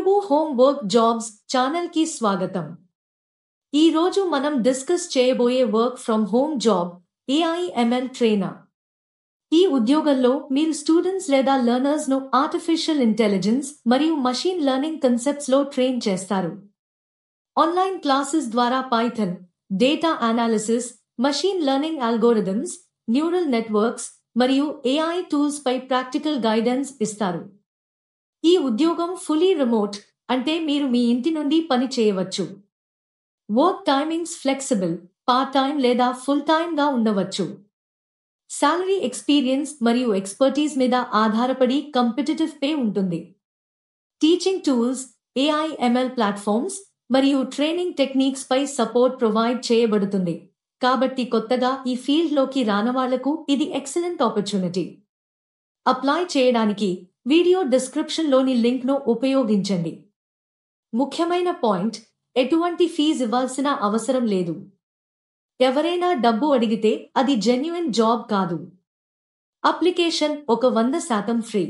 Telugu home work jobs channel కి స్వాగతం. ఈ రోజు మనం డిస్కస్ చేయబోయే work from home job AI/ML trainer. ఈ ఉద్యోగంలో మీరు స్టూడెంట్స్ లేదా లెర్నర్స్ ను ఆర్టిఫిషియల్ ఇంటెలిజెన్స్ మరియు మషీన్ లెర్నింగ్ కన్సెప్ట్స్ లో ట్రైన్ చేస్తారు. ఆన్లైన్ క్లాసెస్ ద్వారా Python, data analysis, machine learning algorithms, neural networks మరియు AI టూల్స్ పై ప్రాక్టికల్ గైడెన్స్ ఇస్తారు. ఈ ఉద్యోగం ఫుల్లీ రిమోట్, అంటే మీరు మీ ఇంటి నుండి పని చేయవచ్చు. Work timings flexible, part time లేదా ఫుల్ టైం గా ఉండవచ్చు. సాలరీ ఎక్స్పీరియన్స్ మరియు ఎక్స్పర్టీస్ మీద ఆధారపడి కాంపిటిటివ్ పే ఉంటుంది. టీచింగ్ టూల్స్, AI/ML ప్లాట్ఫామ్స్ మరియు ట్రైనింగ్ టెక్నిక్స్ పై సపోర్ట్ ప్రొవైడ్ చేయబడుతుంది. కాబట్టి కొత్తగా ఈ ఫీల్డ్ లోకి రానవాళ్లకు ఇది ఎక్సలెంట్ ఆపర్చునిటీ. అప్లై చేయడానికి వీడియో డిస్క్రిప్షన్ లోని లింక్ ను ఉపయోగించండి. ముఖ్యమైన పాయింట్, ఎటువంటి ఫీజు ఇవ్వాల్సిన అవసరం లేదు. ఎవరైనా డబ్బు అడిగితే అది జెన్యున్ జాబ్ కాదు. Application 100% free.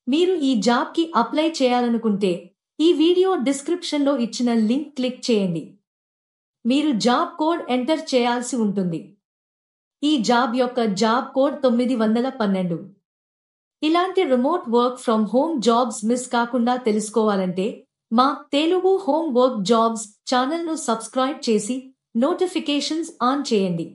మీరు ఈ జాబ్ కి అప్లై చేయాలనుకుంటే ఈ వీడియో డిస్క్రిప్షన్ లో ఇచ్చిన లింక్ క్లిక్ చేయండి. మీరు జాబ్ కోడ్ ఎంటర్ చేయాల్సి ఉంటుంది. ఈ జాబ్ యొక్క జాబ్ కోడ్ 912. ఇలాంటి remote work from home jobs miss కాకుండా తెలుసుకోవాలంటే మా Telugu home work jobs channel ను సబ్స్క్రైబ్ చేసి నోటిఫికేషన్స్ ఆన్ చేయండి.